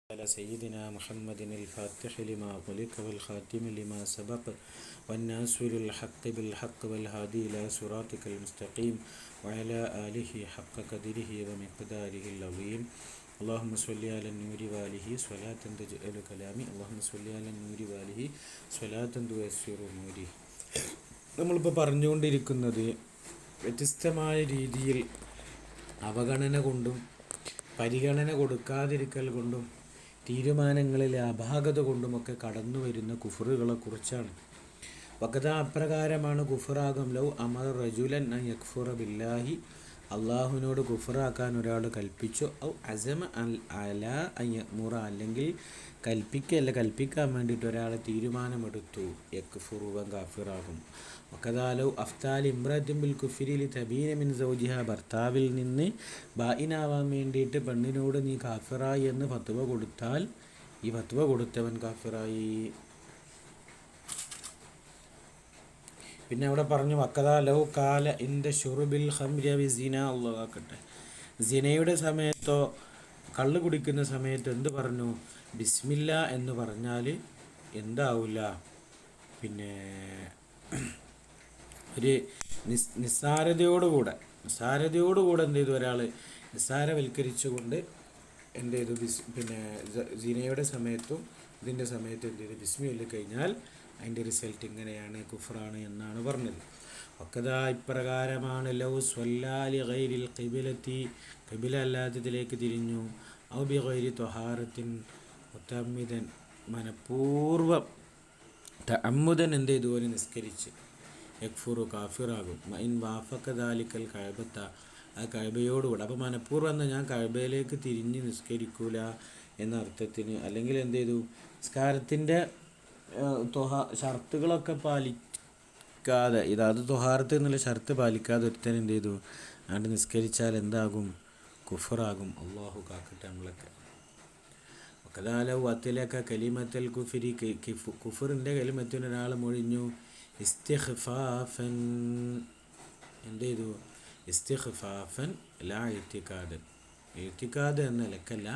على سيدنا محمد الفاتح لما أغلق والخاتم لما سبق والناصر الحق بالحق والهادي إلى صراطك المستقيم وعلى آله حق قدره ومقداره العظيم اللهم صل على النور وآله صلاة تجعل كلامي اللهم صل على النور وآله صلاة تيسر أموري. നമ്മളിപ്പോൾ പറഞ്ഞുകൊണ്ടിരിക്കുന്നത് വ്യത്യസ്തമായ രീതിയിൽ അവഗണന കൊണ്ടും പരിഗണന കൊടുക്കാതിരിക്കൽ കൊണ്ടും തീരുമാനങ്ങളിലെ അപാകത കൊണ്ടുമൊക്കെ കടന്നു വരുന്ന കുഫറുകളെ കുറിച്ചാണ്. വഖദ അപ്രകാരമാണ് കുഫറാകും ലൗ അമർ റജുലൻ അൻ യക്ഫുറ ബില്ലാഹി, അള്ളാഹുവിനോട് കുഫറാക്കാൻ ഒരാൾ കൽപ്പിച്ചു, ഔ അസമ അല അൻ യഅ്മുറ, അല്ലെങ്കിൽ കൽപ്പിക്കാൻ വേണ്ടിയിട്ട് ഒരാൾ തീരുമാനമെടുത്തു, യക്ഫുറുവൻ കാഫിറാകും. വഖദ ലൗ അഫ്താൽ ഇംറഅത്തിൻ ബിൽ കുഫ്രി ലിതബീന മിൻ സൗജിഹ, ഭർത്താവിൽ നിന്ന് ബായിനാവാൻ വേണ്ടിയിട്ട് പെണ്ണിനോട് നീ കാഫിറായി എന്ന് ഫത്വ കൊടുത്താൽ ഈ ഫത്വ കൊടുത്തവൻ കാഫിറായി. പിന്നെ അവിടെ പറഞ്ഞു വഖദ ലൗ കാല ഇൻദ ശുറുബിൽ ഖംരി വി സിന, അല്ലാഹുക്കട്ടെ, സിനയുടെ സമയത്തോ കള്ള് കുടിക്കുന്ന സമയത്ത് എന്ത് പറഞ്ഞു, ബിസ്മില്ല എന്ന് പറഞ്ഞാൽ എന്താവില്ല, പിന്നെ ഒരു നിസ്സാരതയോടുകൂടെ എന്ത് ചെയ്തു, ഒരാൾ നിസ്സാരവൽക്കരിച്ചുകൊണ്ട് എന്ത് ചെയ്തു, പിന്നെ സിനയുടെ സമയത്തും ഇതിൻ്റെ സമയത്തും എന്ത് ചെയ്തു, ബിസ്മില്ല കഴിഞ്ഞാൽ അതിൻ്റെ റിസൾട്ട് ഇങ്ങനെയാണ്, കുഫ്റാണ് എന്നാണ് പറഞ്ഞത്. വഖദ ഇപ്രകാരമാണ് ലൗ സ്വല്ലാലി ഗൈരിൽ ഖിബിലത്തി, ഖിബില അല്ലാത്തതിലേക്ക് തിരിഞ്ഞു, ഔ ബി ഗൈരി ത്വഹാറത്തിൻ മുതഅമ്മിദൻ, മനഃപൂർവ്വം തഅമ്മുദൻ എന്ത് ചെയ്തു, അവന് നിസ്കരിച്ച്, യക്ഫുറു കാഫിറാകും. മഇൻ വാഫഖ ദാലിക്കൽ കഅബത, ആ കഅബയോടുകൂടെ, അപ്പോൾ മനഃപൂർവ്വം എന്നാൽ ഞാൻ കഅബയിലേക്ക് തിരിഞ്ഞ് നിസ്കരിക്കൂല എന്ന അർത്ഥത്തിന്, അല്ലെങ്കിൽ എന്ത് ചെയ്തു, നിസ്കാരത്തിൻ്റെ ഷർത്തുകളൊക്കെ പാലിക്കാതെ, അത് തൊഹാറത്ത് എന്നുള്ള ഷർത്ത് പാലിക്കാതെ ഒരുത്തൻ എന്ത് ചെയ്തു അതുകൊണ്ട് നിസ്കരിച്ചാൽ എന്താകും, കുഫറാകും. അള്ളാഹു കാക്കട്ടെ നമ്മളൊക്കെ. വഖദാലൗ വത്തിലക കലിമത്തൽ കുഫ്രി, കുഫറിൻ്റെ കലിമത്തിന് ഒരാൾ മൊഴിഞ്ഞു, ഇസ്തിഖ്ഫാഫൻ, എന്ത് ചെയ്തു, ഇസ്തിഖ്ഫാഫൻ ലാ ഇഅ്തിഖാദൻ, ഇഅ്തിഖാദ് എന്ന നിലക്കല്ല,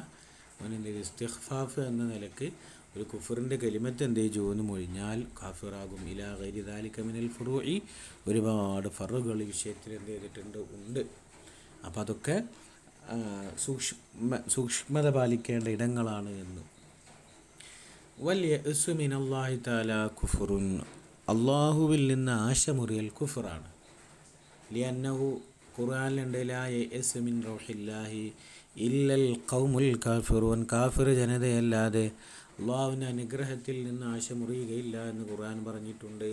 അവൻ എന്ത് ചെയ്തു, ഇസ്തിഖ്ഫാഫ് എന്ന നിലക്ക് ഒരു കുഫറിൻ്റെ കലിമത്ത് എന്ത് ചെയ്തു എന്ന് മൊഴിഞ്ഞാൽ കാഫിറാകും. ഇലാ ഗൈരി ദാലിക മിനൽ ഫുറൂഇ, ഒരുപാട് ഫറുകൾ ഈ വിഷയത്തിൽ എന്ത് ചെയ്തിട്ടുണ്ട്, ഉണ്ട്. അപ്പം അതൊക്കെ സൂക്ഷ്മത പാലിക്കേണ്ട ഇടങ്ങളാണ് എന്ന്. വൽയഅ്സു മിനല്ലാഹി തആല കുഫ്റുൻ, അള്ളാഹുവിൽ നിന്ന് ആശമുറിയൽ കുഫറാണ്. ലിഅന്നഹു, ഖുർആനിലുണ്ട്, ലാ യഅ്സു മിൻ റൗഹില്ലാഹി ഇല്ലൽ ഖൗമുൽ കാഫിറൂൻ, കാഫിർ ജനതയല്ലാതെ അള്ളാഹുവിൻ്റെ അനുഗ്രഹത്തിൽ നിന്ന് ആശമുറിയുകയില്ല എന്ന് ഖുർആൻ പറഞ്ഞിട്ടുണ്ട്.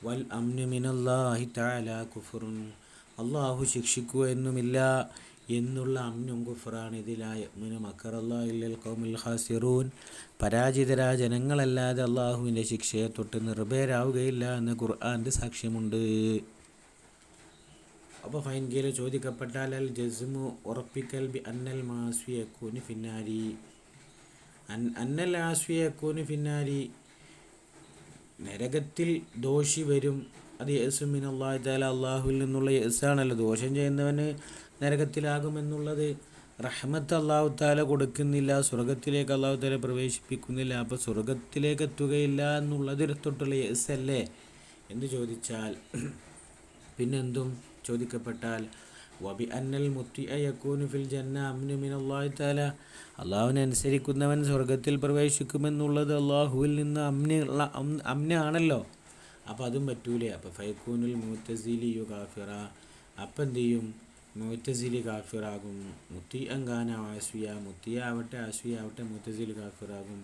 വൽ അംനു മിനല്ലാഹി തആല കുഫ്റുൻ, അള്ളാഹു ശിക്ഷിക്കുക എന്നുമില്ല എന്നുള്ള അമ്നും കുഫറാണ്. ഇതിലായ യഅ്മനു മക്കറല്ലാഹി ഇല്ലൽ ഖൗമുൽ ഖാസിറൂൻ, പരാജിതരായ ജനങ്ങളല്ലാതെ അള്ളാഹുവിൻ്റെ ശിക്ഷയെ തൊട്ട് നിർഭയരാവുകയില്ല എന്ന് ഖുർആൻ്റെ സാക്ഷ്യമുണ്ട്. അപ്പോൾ ഫൈൻകീൽ ചോദിക്കപ്പെട്ടാൽ അൽ ജസ്മു, ഉറപ്പിക്കൽ, ബി അന്നൽ മാസ്വി യകൂനു ഫിന്നാരി, അന്നൽ ആസ്വി യകൂനു ഫിന്നാരി, നരകത്തിൽ ദോഷി വരും, അത് യഅ്സു മിനല്ലാഹി തആല, അള്ളാഹുവിൽ നിന്നുള്ള യഅ്സാണല്ലോ, ദോഷം ചെയ്യുന്നവന് നരകത്തിലാകുമെന്നുള്ളത്. റഹ്മത്ത് അള്ളാഹു തആല കൊടുക്കുന്നില്ല, സ്വർഗത്തിലേക്ക് അള്ളാഹു തആല പ്രവേശിപ്പിക്കുന്നില്ല, അപ്പോൾ സ്വർഗത്തിലേക്ക് എത്തുകയില്ല എന്നുള്ളതിൽ തൊട്ടുള്ള യഅ്സല്ലേ എന്ന് ചോദിച്ചാൽ, പിന്നെന്തും ചോദിക്കപ്പെട്ടാൽ വബി അന്നൽ മുത്തിഅ യകൂനു ഫിൽ ജന്ന അംനു മിനല്ലാഹി തആല, അള്ളാഹുവിനെ അനുസരിക്കുന്നവൻ സ്വർഗത്തിൽ പ്രവേശിക്കുമെന്നുള്ളത് അള്ളാഹുവിൽ നിന്ന് അമ്നാണല്ലോ, അപ്പോൾ അതും പറ്റൂലേ. അപ്പോൾ ഫയക്കൂനുൽ മുഅ്തസിലിയു കാഫിറ, അപ്പം എന്ത് ചെയ്യും, മുഅ്തസിലി കാഫിറാകും. മുത്തിഅൻ കാന ആസ്വിയ, മുത്തിയാവട്ടെ ആസ്വിയാവട്ടെ മുഅ്തസിലി കാഫിറാകും.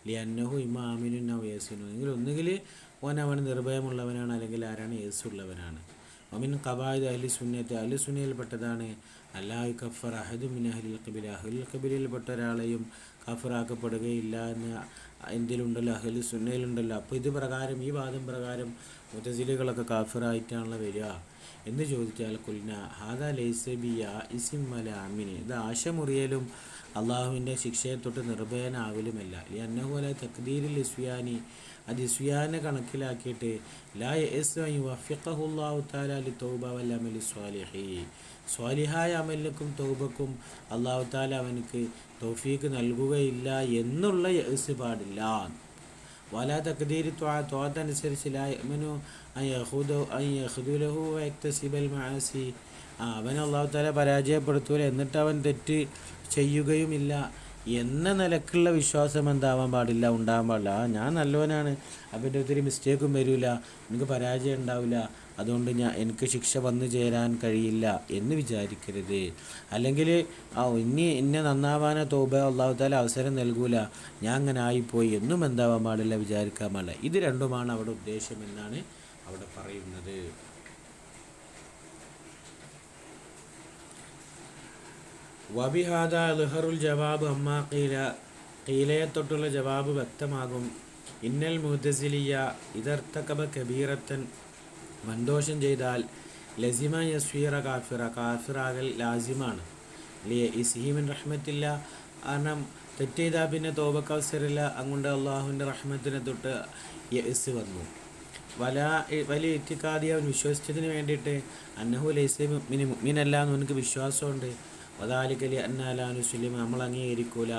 ലിഅന്നഹു ഇമ്മാ ആമിനുൻ ഔ യസിനു, ഒന്നുകിൽ അവൻ നിർഭയമുള്ളവനാണ്, അല്ലെങ്കിൽ ആരാണ്, യേസുള്ളവനാണ്. വമിൻ ഖവായിദ് അഹ്ലി സുന്നത്തി, അഹ്ലി സുന്നയിൽപ്പെട്ടതാണ് അല്ലാ യുകഫർ അഹദു മിൻ അഹ്ലിൽ ഖിബല, അഹ്ലുൽ ഖിബലയിൽപ്പെട്ട ഒരാളെയും കാഫിറാക്കപ്പെടുകയില്ല എന്ന് എന്തിലുണ്ടല്ലോ, അഹ്ലി സുന്നയിലുണ്ടല്ലോ. അപ്പോൾ ഇത് പ്രകാരം, ഈ വാദം പ്രകാരം മുഅ്തസിലികളൊക്കെ കാഫിറായിട്ടാണല്ലോ വരിക എന്ന് ചോദിച്ചാൽ, കുൽന ഹാദാ ലൈസ ബി യാഇസിൻ വലാ ആമിൻ, ഇത് ആശമുറിയലും അള്ളാഹുവിൻ്റെ ശിക്ഷയെ തൊട്ട് നിർഭയനാവലുമല്ല. ലിഅന്നഹു അലാ തഖ്ദീരിൽ ഇസ്യാനി, അത് ഇസ്യാനെ കണക്കിലാക്കിയിട്ട് ലാ യഅ്സു അൻ യുവഫിഖഹു അല്ലാഹു തആല ലിതൗബ വൽ അമലി സ്വാലിഹി, സ്വാലിഹായ അമലിനും തൗബക്കും അല്ലാഹു തആല അവനക്ക് തൗഫീക്ക് നൽകുകയില്ല എന്നുള്ള യഅ്സ് പാടില്ല. വലാ തഖ്ദീരി ത്വാഅത്തനുസരിച്ച് ലാ യഅ്മനു അൻ യഖ്ദുലഹു വയക്തസിബൽ മആസി. അവൻ അല്ലാഹു തആല പരാജയപ്പെടുത്തൂല, എന്നിട്ട് അവൻ തെറ്റ് ചെയ്യുകയുമില്ല എന്ന നിലക്കുള്ള വിശ്വാസം എന്താവാൻ പാടില്ല, ഉണ്ടാകാൻ പാടില്ല. ഞാൻ നല്ലവനാണ്, അപ്പം എൻ്റെ ഒത്തിരി മിസ്റ്റേക്കും വരില്ല, എനിക്ക് പരാജയം ഉണ്ടാവില്ല, അതുകൊണ്ട് എനിക്ക് ശിക്ഷ വന്നു ചേരാൻ കഴിയില്ല എന്ന് വിചാരിക്കരുത്. അല്ലെങ്കിൽ ഇനി എന്നെ നന്നാവാനോ തൗബ അല്ലാഹു തആല അവസരം നൽകൂല, ഞാൻ അങ്ങനെ ആയിപ്പോയി എന്നും എന്താവാൻ പാടില്ല, വിചാരിക്കാൻ പാടില്ല. ഇത് രണ്ടുമാണ് അവിടെ ഉദ്ദേശമെന്നാണ് അവിടെ പറയുന്നത്. വബിഹാദ ളുഹറുൽ ജവാബ് അമ്മാ ഖീല, ഖീലയെ തൊട്ടുള്ള ജവാബ് വ്യക്തമാകും. ഇന്നൽ മുഅ്തസിലിയ ഇദർതകബ കബീറത്തൻ, വൻദോഷം ചെയ്താൽ ലസിമ യസ്വീറ കാഫിറ, കാഫിറാകൽ ലാസിമാണ്. ഇസ്ഹീമിൻ റഹ്മത്തില്ല, കാരണം തെറ്റ് ചെയ്താൽ പിന്നെ തൗബക്ക് അവസരമില്ല, അങ്ങോട്ട് അള്ളാഹുവിൻ്റെ റഹ്മത്തിനെ തൊട്ട് യഅ്സ് വന്നു. വലിയ ഇത്തിക്കാദി, അവൻ വിശ്വസിച്ചതിന് വേണ്ടിയിട്ട് അന്നഹു ലൈസ മുഅ്മിനല്ല എന്ന് അവനക്ക് വിശ്വാസമുണ്ട്. വദാലിക ലിഅന്നാ ലാ നുസ്ലിമു, നമ്മൾ അംഗീകരിക്കൂല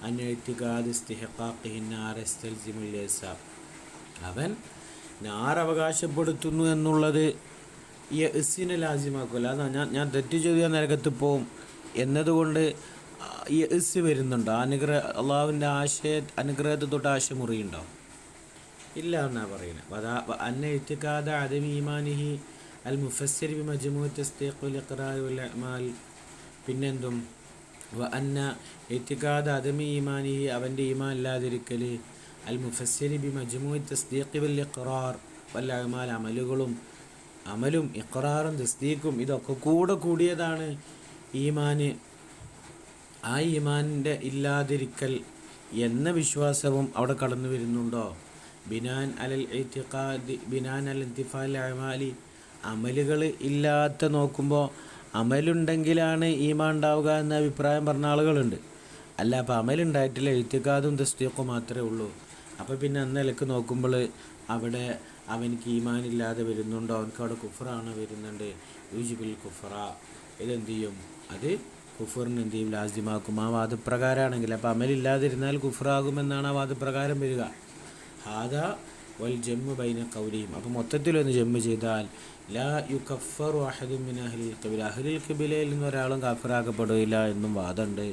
അൻ ഇത്തിഖാദ് ഇസ്തിഹ്ഖാഖിൻ നാർ യസ്തൽസിമുൽ യസാബ്, അവൻ നാർ അവകാശപ്പെടുത്തുന്നു എന്നുള്ളത് യഅ്സിനെ ലാസിമാക്കൂല. അതാ ഞാൻ തെറ്റ് ചെയ്താൽ നരകത്ത് പോവും എന്നതുകൊണ്ട് യഅ്സ് വരുന്നുണ്ടോ? അള്ളാഹുവിൻ്റെ അനുഗ്രഹത്തെ തൊട്ട് ആശ മുറിയുണ്ടോ? ഇല്ല എന്നാണ് പറയുന്നത്. അന്ന ഇത്തിഖാദ അദമി ഈമാനിഹി അൽ മുഫസ്സിർ ബി മജ്മൂഅ തസ്ദീഖ് വൽ ഇഖ്റാർ വൽ അഅ്മാൽ, പിന്നെന്തും അന്ന ഇത്തിഖാദ അദമി ഈമാനിഹി, അവൻ്റെ ഈമാൻ ഇല്ലാതിരിക്കൽ, അൽ മുഫസ്സിർ ബി മജ്മൂഅ തസ്ദീഖ് വൽ ഇഖ്റാർ വൽ അഅ്മാൽ, അമലും ഇഖ്റാറും തസ്ദീഖും ഇതൊക്കെ കൂടിയതാണ് ഈമാന്. ആ ഈമാനിൻ്റെ ഇല്ലാതിരിക്കൽ എന്ന വിശ്വാസവും അവിടെ കടന്നു വരുന്നുണ്ടോ? ബിനാൻ അലൽ ഇത്തിഖാദി ബിനാൻ അൽ ഇന്തിഫാൽ അഅ്മാലി, അമലുകൾ ഇല്ലാത്ത നോക്കുമ്പോൾ അമലുണ്ടെങ്കിലാണ് ഈമാൻ ഉണ്ടാവുക എന്ന അഭിപ്രായം പറഞ്ഞ ആളുകളുണ്ട്. അല്ല, അപ്പോൾ അമലുണ്ടായിട്ടില്ല, ഇത്തിഖാദും തസ്ദീഖും മാത്രമേ ഉള്ളൂ. അപ്പോൾ പിന്നെ അന്നലക്ക് നോക്കുമ്പോൾ അവിടെ അവനക്ക് ഈമാനില്ലാതെ വരുന്നുണ്ടോ? അവനക്ക് അവിടെ കുഫറാണ് വരുന്നുണ്ട്. യൂജിബിൽ കുഫറ, ഇതെന്ത് ചെയ്യും? അത് കുഫറിന് എന്ത് ചെയ്യും? ലാസിമാക്കും. ആ വാദപ്രകാരമാണെങ്കിൽ അപ്പോൾ അമലില്ലാതിരുന്നാൽ കുഫറാകുമെന്നാണ് ആ വാദപ്രകാരം വരിക. ഹാദ വൽ ജമ്മു ബൈന ഖൗലിഹിം, അപ്പോൾ മൊത്തത്തിലൊന്ന് ജമ്മു ചെയ്താൽ ലാ യുകഫറു അഹദും മിൻ അഹ്ലിൽ ഖിബല, അഹ്ലിൽ ഖിബലയിൽ നിന്ന് ഒരാളും കാഫിറാക്കപ്പെടുകയില്ല എന്നും വാദമുണ്ട്.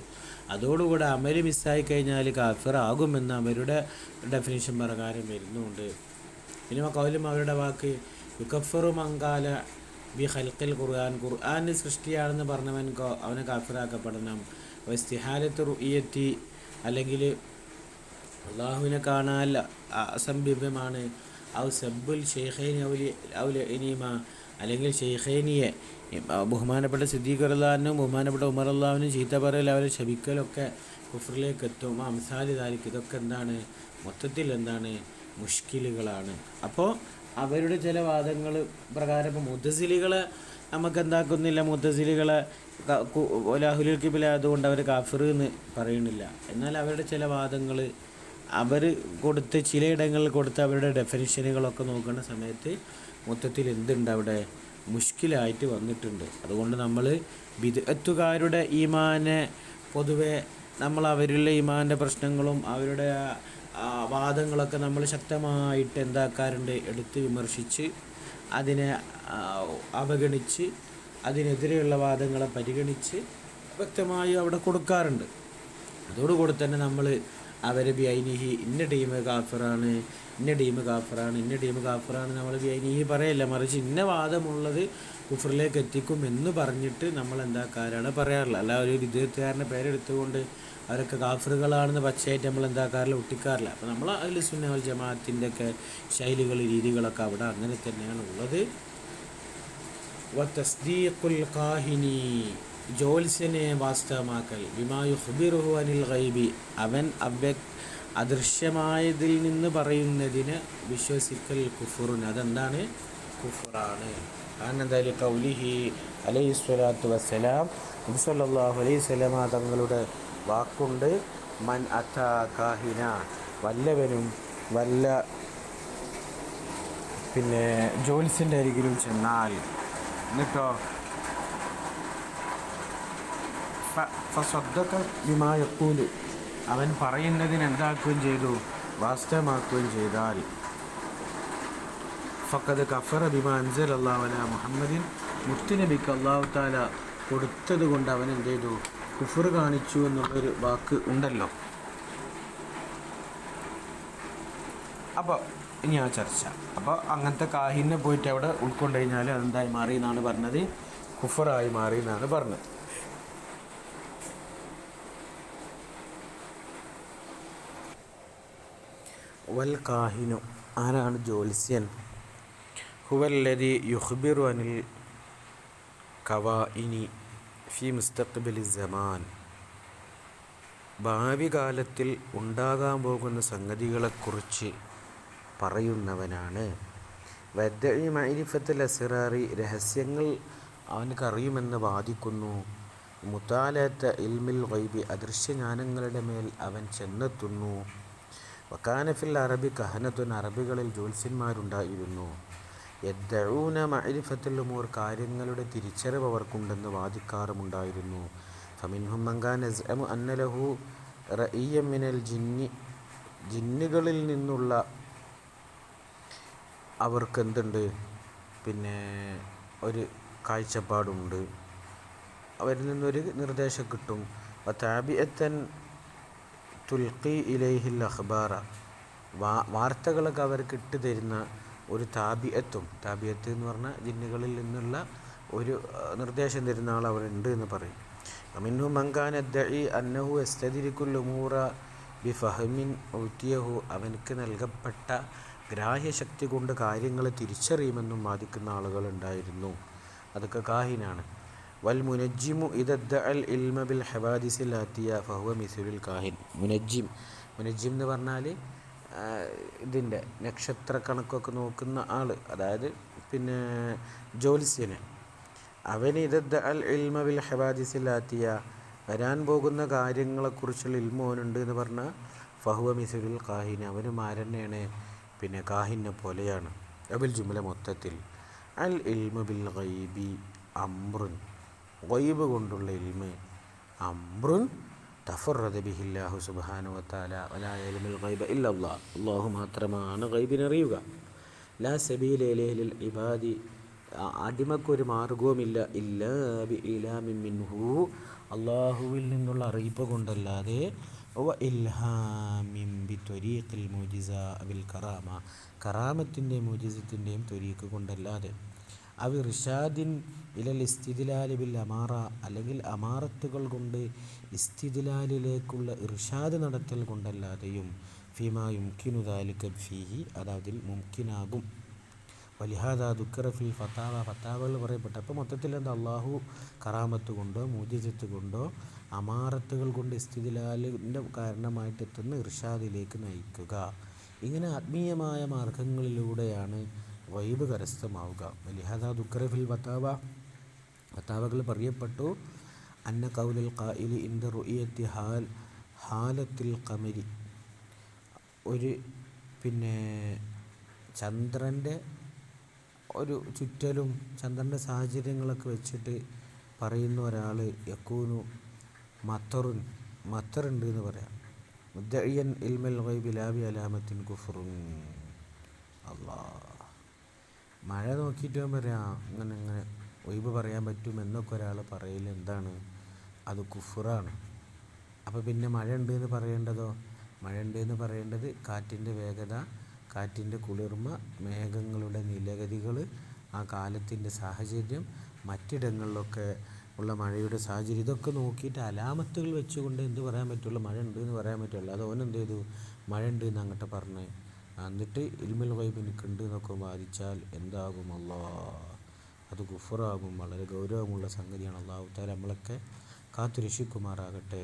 അതോടുകൂടെ അമല് മിസ്സായി കഴിഞ്ഞാൽ കാഫിറാകുമെന്ന് അവരുടെ ഡെഫിനിഷൻ പ്രകാരം വരുന്നുണ്ട്. പിന്നെ കൗലും അവരുടെ വാക്ക് യുകഫറു മങ്കാല ബി ഖൽഖിൽ ഖുർആൻ, ഖുർആൻ സൃഷ്ടിയാണെന്ന് പറഞ്ഞവൻ അവനെ കാഫിറാക്കപ്പെടണം. ഇസ്തിഹാലത്ത് റുഇയത്തി, അല്ലെങ്കിൽ അള്ളാഹുവിനെ കാണാൻ അസംഭവ്യമാണ്. ഔ സബ്ബുൽ ഷെയ്ഖൈനി ഔല ഇനീമ, അല്ലെങ്കിൽ ഷെയ്ഖൈനിയെ ബഹുമാനപ്പെട്ട സിദ്ദീഖ് റളിയല്ലാഹു ബഹുമാനപ്പെട്ട ഉമർ അള്ളാഹുവിനും ചീത്ത പറയൽ, അവരെ ശപിക്കലൊക്കെ കുഫറിലേക്ക് എത്തും. അംസാലി ദാലിക്, ഇതൊക്കെ എന്താണ്? മൊത്തത്തിൽ എന്താണ്? മുഷ്കിലുകളാണ്. അപ്പോൾ അവരുടെ ചില വാദങ്ങൾ പ്രകാരം ഇപ്പോൾ മുഅ്തസിലികളെ നമുക്ക് എന്താക്കുന്നില്ല, മുഅ്തസിലികളെ അഹ്ലുൽ ഖിബല അതുകൊണ്ട് അവർ കാഫിർ എന്ന് പറയുന്നില്ല. എന്നാൽ അവരുടെ ചില വാദങ്ങൾ അവർ കൊടുത്ത് ചിലയിടങ്ങളിൽ കൊടുത്ത് അവരുടെ ഡെഫിനിഷനുകളൊക്കെ നോക്കുന്ന സമയത്ത് മൊത്തത്തിൽ എന്തുണ്ട്? അവിടെ മുഷ്കിലായിട്ട് വന്നിട്ടുണ്ട്. അതുകൊണ്ട് നമ്മൾ ബിദ്അത്തുകാരുടെ ഈമാനെ പൊതുവെ നമ്മൾ അവരുടെ ഈമാൻ്റെ പ്രശ്നങ്ങളും അവരുടെ വാദങ്ങളൊക്കെ നമ്മൾ ശക്തമായിട്ട് എന്താക്കാറുണ്ട്? എടുത്ത് വിമർശിച്ച് അതിനെ അവഗണിച്ച് അതിനെതിരെയുള്ള വാദങ്ങളെ പരിഗണിച്ച് വ്യക്തമായി അവിടെ കൊടുക്കാറുണ്ട്. അതോടുകൂടി തന്നെ നമ്മൾ അവരെ ബിഐനിഹി ഇന്ന ടീം കാഫിറാണ്, ഇന്ന ടീം കാഫിറാണ്, ഇന്ന ടീം കാഫിറാണ് നമ്മൾ ബിഐനിഹി പറയല്ല, മറിച്ച് ഇന്ന വാദമുള്ളത് കുഫറിലേക്ക് എത്തിക്കും എന്ന് പറഞ്ഞിട്ട് നമ്മൾ എന്താക്കാരാണ് പറയാറില്ല. അല്ല ഒരു വിദ്യാർത്ഥിക്കാരൻ്റെ പേരെടുത്തുകൊണ്ട് അവരൊക്കെ കാഫിറുകളാണെന്ന് പച്ചയായിട്ട് നമ്മൾ എന്താക്കാറില്ല, ഒട്ടിക്കാറില്ല. അപ്പോൾ നമ്മൾ അഹ്ലു സുന്ന വൽ ജമാഅത്തിൻ്റെ ഒക്കെ ശൈലികൾ രീതികളൊക്കെ അവിടെ അങ്ങനെ തന്നെയാണ് ഉള്ളത്. വതസ്ദീഖുൽ ഖാഹിനി, ജോത്സ്യനെ വാസ്തവമാക്കൽ, ബിമാ യുഖ്ബിറുഹു അനിൽ ഗൈബി, അവൻ അദൃശ്യമായതിൽ നിന്ന് പറയുന്നതിന് വിശ്വസിക്കൽ കുഫുറുൻ, അതെന്താണ്? കുഫറാണ്. കാരണം എന്തായാലും ഖൗലിഹി അലൈഹി സ്വലാത്തു വസ്സലാം, നബി സല്ലല്ലാഹു അലൈഹി വസല്ലമ തങ്ങളുടെ വാക്കുണ്ട്, മൻ അതാ കാഹിന, വല്ലവനും വല്ല ജോത്സ്യൻ്റെ അരികിലും ചെന്നാൽ, എന്നിട്ടോ ഫസദ്ദഖ ബിമാ യഖൂലു, അവൻ പറയുന്നതിന് എന്താക്കുകയും ചെയ്തു, വാസ്തവമാക്കുകയും ചെയ്താൽ, ഫഖദ് കഫറ ബിമാ അൻസലല്ലാഹു അലാ മുഹമ്മദിൻ, മുത്തുനബിക്ക് അല്ലാഹു തആല കൊടുത്തത് കൊണ്ട് അവൻ എന്ത് ചെയ്തു, കുഫർ കാണിച്ചു എന്നുള്ളൊരു വാക്ക് ഉണ്ടല്ലോ. അപ്പോൾ ഇനി ആ ചർച്ച, അപ്പോൾ അങ്ങനത്തെ കാഹിനെ പോയിട്ട് അവിടെ ഉൾക്കൊണ്ട് കഴിഞ്ഞാൽ അതെന്തായി മാറി എന്നാണ് പറഞ്ഞത്, കുഫറായി മാറി എന്നാണ് പറഞ്ഞത്. വൽ കാഹിനു, ആരാണ് ജ്യോത്സ്യൻ, ഹുവല്ലദി യുഖ്ബിറു അനിൽ കവാഇനി ഫി മുസ്തഖ്ബിലി സമാൻ, ഭാവി കാലത്തിൽ ഉണ്ടാകാൻ പോകുന്ന സംഗതികളെക്കുറിച്ച് പറയുന്നവനാണ്. വദ്ദഇ മഅരിഫത്തുൽ അസ്റാറി, രഹസ്യങ്ങൾ അവനക്കറിയുമെന്ന് വാദിക്കുന്നു. മുതാലഅത്ത ഇൽമിൽ ഗൈബി, അദൃശ്യജ്ഞാനങ്ങളുടെ മേൽ അവൻ ചെന്നെത്തുന്നു. വകാന ഫിൽ അറബി കഹനത്തുൻ, അറബികളിൽ ജ്യോത്സ്യന്മാരുണ്ടായിരുന്നു. യദ്ദഊന മഅരിഫത്തുൽ ഉമൂർ, കാര്യങ്ങളുടെ തിരിച്ചറിവ് അവർക്കുണ്ടെന്ന് വാദിക്കാറുമുണ്ടായിരുന്നു. ഫമിൻഹും മൻ കാന യസ്അമു അന്ന ലഹു റഇയ്യൻ മിനൽ ജിന്നി, ജിന്നുകളിൽ നിന്നുള്ള അവർക്ക് എന്തുണ്ട്, പിന്നെ ഒരു കാഴ്ചപ്പാടുണ്ട്, അവരിൽ നിന്നൊരു നിർദ്ദേശം കിട്ടും. വതാബിഅത്തൻ തുൽഖി ഇലൈഹിൽ അഖ്ബാറ, വാർത്തകളൊക്കെ അവർക്ക് ഇട്ട് തരുന്ന ഒരു താബിയത്ത് എന്ന് പറഞ്ഞാൽ ജിന്നുകളിൽ നിന്നുള്ള ഒരു നിർദ്ദേശം തരുന്ന ആൾ അവരുണ്ട് എന്ന് പറയും. മിൻഹും മൻ കാന യദ്ദഇ അന്നഹു യസ്തദ്രികുൽ ഉമൂറ ബിഫഹ്മിൻ ഉതിയഹു, അവനക്ക് നൽകപ്പെട്ട ഗ്രാഹ്യശക്തി കൊണ്ട് കാര്യങ്ങളെ തിരിച്ചറിയുമെന്നും വാദിക്കുന്ന ആളുകളുണ്ടായിരുന്നു. അതൊക്കെ കാഹിനാണ്. വൽ മുനജ്ജിമു ഇദദ്ദഅൽ ഇൽമ ബിൽ ഹവാദിസിൽ ആതിയ ഫഹുവ മിസ്ലുൽ കാഹിൻ. മുനജ്ജിം എന്ന് പറഞ്ഞാൽ ഇതിൻ്റെ നക്ഷത്ര കണക്കൊക്കെ നോക്കുന്ന ആൾ, അതായത് പിന്നെ ജ്യോത്സ്യന്. അവന് ഇദദ്ദഅൽ ഇൽമ ബിൽ ഹവാദിസിൽ ആതിയ, വരാൻ പോകുന്ന കാര്യങ്ങളെക്കുറിച്ചുള്ള ഇൽമോനുണ്ട് എന്ന് പറഞ്ഞാൽ ഫഹുവ മിസ്ലുൽ കാഹിൻ, അവന് മാരന്നെയാണ്, പിന്നെ കാഹിനെ പോലെയാണ്. അബിൽ ജുംല മൊത്തത്തിൽ അൽ ഇൽമു ബിൽ ഗൈബി അംറുൻ, ഗൈബ് കൊണ്ടുള്ള ഇൽമ് അംറുൻ തഫറദ ബിഹില്ലാഹു സുബ്ഹാനഹു വതആല വലാ യൽമുൽ ഗൈബ ഇല്ലല്ലാഹ്, അല്ലാഹു മാത്രമാണ് ഗൈബിനറിയുക. ലാ സബീല ഇലൈഹി ലിൽ ഇബാദി, അടിമക്കൊരു മാർഗവുമില്ല, ഇല്ലാ ബി ഇലാമിൻ മിൻഹു, അല്ലാഹുവിൽ നിന്നുള്ള അറിയിപ്പ് കൊണ്ടല്ലാതെ, വ ഇൽഹാമിൻ ബി ത്വരീഖിൽ മുജിസ ബിൽ കറാമ, കറാമത്തിൻ്റെയും മുജിസത്തിൻ്റെയും ത്വരീഖ് കൊണ്ടല്ലാതെ, അവ ഇർഷാദിൻ ഇലൽ ഇസ്തിദ്ലാൽ ബിൽ അമാറ, അല്ലെങ്കിൽ അമാറത്തുകൾ കൊണ്ട് ഇസ്തിദ്ലാലിലേക്കുള്ള ഇർഷാദ് നടത്തൽ കൊണ്ടല്ലാതെയും, ഫീമാ യുംകിനു ദാലിക ഫീഹി, അതതിൽ മുംകിനാകും. വലിഹാദാ ദുക്കറ ഫിൽ ഫതാവ, ഫതാവകൾ പറയപ്പെട്ട. അപ്പോൾ മൊത്തത്തിൽ എന്താ, അള്ളാഹു കറാമത്ത് കൊണ്ടോ മുജിസത്ത് കൊണ്ടോ അമാറത്തുകൾ കൊണ്ട് ഇസ്തിദ്ലാലിൻ്റെ കാരണമായിട്ട് എത്തുന്ന ഇർഷാദിലേക്ക് നയിക്കുക. ഇങ്ങനെ ആത്മീയമായ മാർഗങ്ങളിലൂടെയാണ് ഗൈബ് കരസ്ഥമാവുക. വലിഹാദാ ദുക്കറ ഫിൽ ഫതാവ, ഫതാവകൾ പറയപ്പെട്ടു. അന്ന ഖൗലുൽ ഖായിലി ഇൻദ റുഇയത്തി ഹാലത്തിൽ ഖമരി, ഒരു പിന്നെ ചന്ദ്രൻ്റെ ഒരു ചുറ്റലും ചന്ദ്രൻ്റെ സാഹചര്യങ്ങളൊക്കെ വെച്ചിട്ട് പറയുന്ന ഒരാൾ യക്കൂനു മത്തറുണ്ട് എന്ന് പറയാം. മുദ്ദഇയൻ ഇൽമൽ ഗൈബി ലാ ബി അലാമത്തിൻ കുഫ്റുൻ, അല്ലാ, മഴ നോക്കിയിട്ട് പറയാം അങ്ങനെ ഗൈബ് പറയാൻ പറ്റും എന്നൊക്കെ ഒരാൾ പറയൽ എന്താണ്, അത് കുഫ്റാണ്. അപ്പോൾ പിന്നെ മഴ ഉണ്ട് എന്ന് പറയേണ്ടതോ, മഴ ഉണ്ട് എന്ന് പറയേണ്ടത് കാറ്റിൻ്റെ വേഗത, കാറ്റിൻ്റെ കുളിർമ, മേഘങ്ങളുടെ നിലഗതികൾ, ആ കാലത്തിൻ്റെ സാഹചര്യം, മറ്റിടങ്ങളിലൊക്കെ ഉള്ള മഴയുടെ സാഹചര്യം, ഇതൊക്കെ നോക്കിയിട്ട് അലാമത്തുകൾ വെച്ചുകൊണ്ട് എന്ത് പറയാൻ പറ്റുള്ളൂ, മഴ ഉണ്ട് എന്ന് പറയാൻ പറ്റുള്ളൂ. അത് ഓൻ എന്ത് ചെയ്തു, മഴ ഉണ്ട് എന്ന് അങ്ങോട്ട് പറഞ്ഞ്, എന്നിട്ട് ഇൽമുൽ ഗൈബ് എനിക്കുണ്ട് എന്നൊക്കെ വാദിച്ചാൽ എന്താകും, അത് കുഫറാകും. വളരെ ഗൗരവമുള്ള സംഗതിയാണ്. അല്ലാഹു തആല നമ്മളൊക്കെ കാത്തുരക്ഷിക്കുമാറാകട്ടെ.